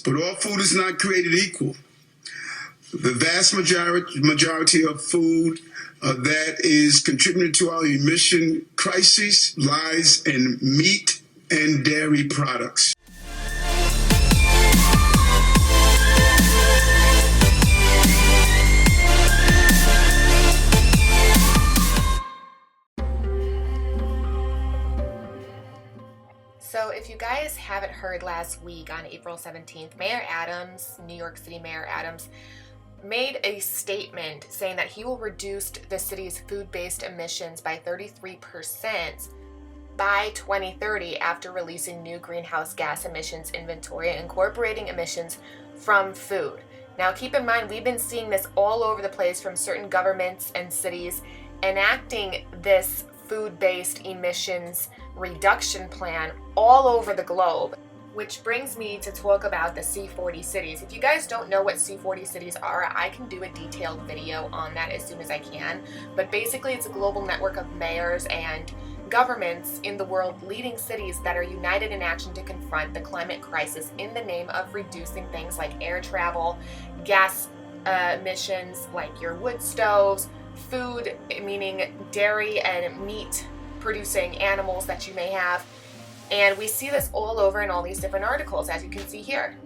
But all food is not created equal. The vast majority of food that is contributing to our emission crisis lies in meat and dairy products. So if you guys haven't heard, last week on April 17th, Mayor Adams, New York City Mayor Adams, made a statement saying that he will reduce the city's food-based emissions by 33% by 2030 after releasing new greenhouse gas emissions inventory incorporating emissions from food. Now keep in mind, we've been seeing this all over the place from certain governments and cities enacting this food-based emissions reduction plan all over the globe. Which brings me to talk about the C40 cities. If you guys don't know what C40 cities are, I can do a detailed video on that as soon as I can. But basically it's a global network of mayors and governments in the world, leading cities that are united in action to confront the climate crisis in the name of reducing things like air travel, gas emissions like your wood stoves, food, meaning dairy and meat producing animals that you may have. And we see this all over in all these different articles, as you can see here.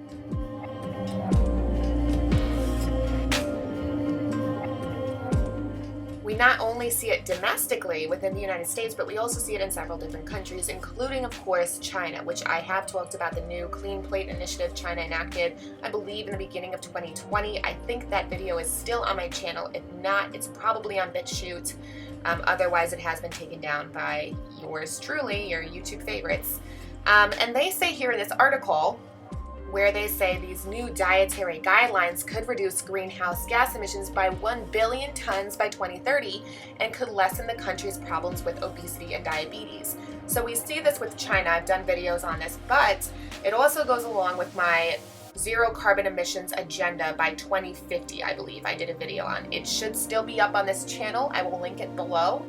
We not only see it domestically within the United States, but we also see it in several different countries, including, of course, China, which I have talked about the new Clean Plate initiative China enacted, I believe, in the beginning of 2020. I think that video is still on my channel. If not, it's probably on BitChute. Otherwise, it has been taken down by yours truly, your YouTube favorites. And they say here in this article, where they say these new dietary guidelines could reduce greenhouse gas emissions by 1 billion tons by 2030 and could lessen the country's problems with obesity and diabetes. So we see this with China. I've done videos on this, but it also goes along with my zero carbon emissions agenda by 2050, I believe I did a video on. It should still be up on this channel. I will link it below.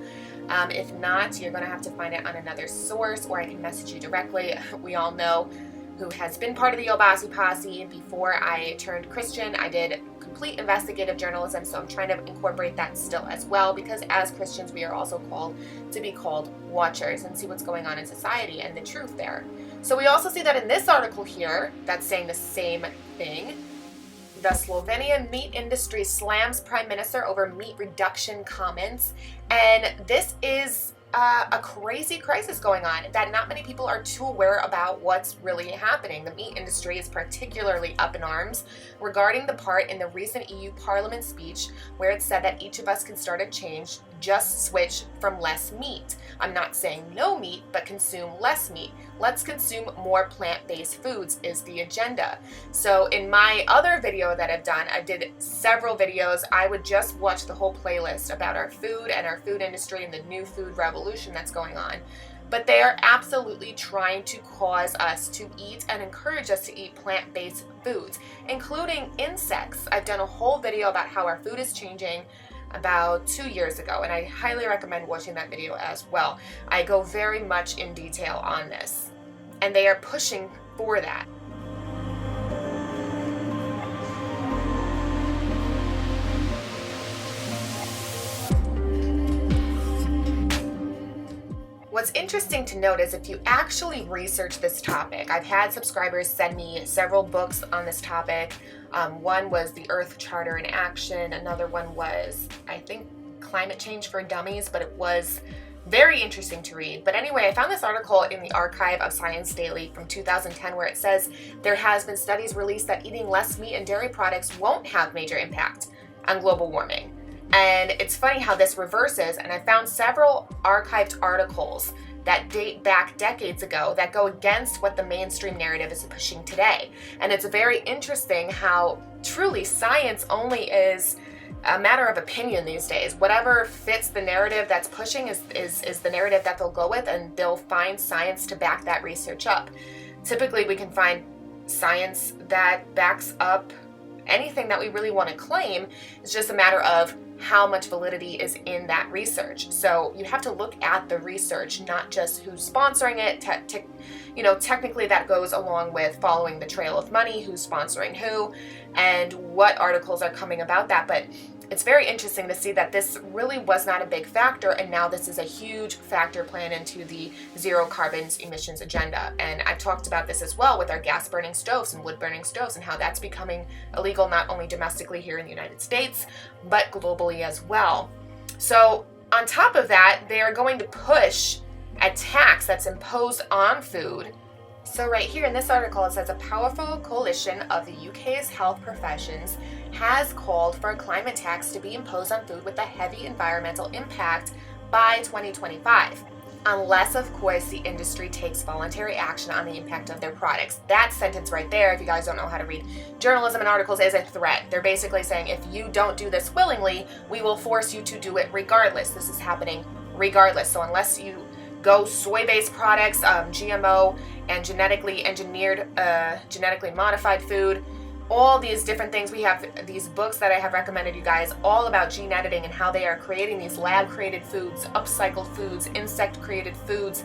If not, you're going to have to find it on another source, or I can message you directly. We all know who has been part of the Obasi posse. Before I turned Christian, I did complete investigative journalism, so I'm trying to incorporate that still as well, because as Christians, we are also called to be called watchers and see what's going on in society and the truth there. So we also see that in this article here, that's saying the same thing. The Slovenian meat industry slams prime minister over meat reduction comments. And this is a crazy crisis going on that not many people are too aware about what's really happening. The meat industry is particularly up in arms regarding the part in the recent EU Parliament speech where it said that each of us can start a change, just switch from less meat. I'm not saying no meat, but consume less meat. Let's consume more plant-based foods is the agenda. So in my other video that I've done, I did several videos. I would just watch the whole playlist about our food and our food industry and the new food revolution that's going on. But they are absolutely trying to cause us to eat and encourage us to eat plant-based foods, including insects. I've done a whole video about how our food is changing about 2 years ago, and I highly recommend watching that video as well. I go very much in detail on this, and they are pushing for that. What's interesting to note is if you actually research this topic, I've had subscribers send me several books on this topic. One was The Earth Charter in Action. Another one was, I think, Climate Change for Dummies, but it was very interesting to read. But anyway, I found this article in the archive of Science Daily from 2010 where it says there has been studies released that eating less meat and dairy products won't have major impact on global warming. And it's funny how this reverses, and I found several archived articles that date back decades ago that go against what the mainstream narrative is pushing today. And it's very interesting how truly science only is a matter of opinion these days. Whatever fits the narrative that's pushing is the narrative that they'll go with, and they'll find science to back that research up. Typically, we can find science that backs up anything that we really want to claim. It's just a matter of how much validity is in that research. So you have to look at the research, not just who's sponsoring it, you know, technically that goes along with following the trail of money, who's sponsoring who, and what articles are coming about that. But it's very interesting to see that this really was not a big factor, and now this is a huge factor playing into the zero carbon emissions agenda. And I've talked about this as well with our gas burning stoves and wood burning stoves, and how that's becoming illegal not only domestically here in the United States, but globally as well. So on top of that, they are going to push a tax that's imposed on food. So right here in this article, it says a powerful coalition of the UK's health professions has called for a climate tax to be imposed on food with a heavy environmental impact by 2025. Unless, of course, the industry takes voluntary action on the impact of their products. That sentence right there, if you guys don't know how to read journalism and articles, is a threat. They're basically saying, if you don't do this willingly, we will force you to do it regardless. This is happening regardless. So unless you go soy-based products, GMO, and genetically engineered, genetically modified food, all these different things. We have these books that I have recommended you guys all about gene editing and how they are creating these lab-created foods, upcycled foods, insect-created foods.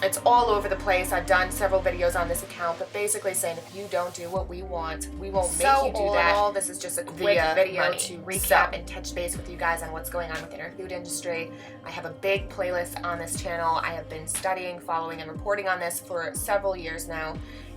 It's all over the place. I've done several videos on this account, but basically saying if you don't do what we want, we won't make you do that. All, this is just a quick video to recap and touch base with you guys on what's going on within our food industry. I have a big playlist on this channel. I have been studying, following, and reporting on this for several years now,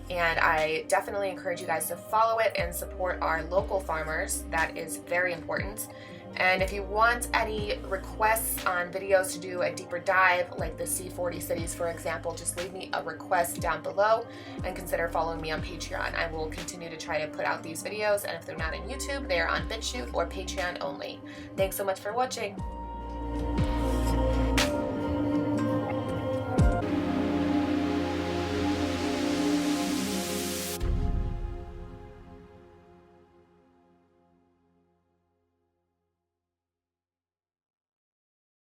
and I definitely encourage you guys to follow it and support our local farmers. That is very important. And if you want any requests on videos to do a deeper dive, like the C40 cities, for example, just leave me a request down below and consider following me on Patreon. I will continue to try to put out these videos, and if they're not on YouTube, they are on BitChute or Patreon only. Thanks so much for watching.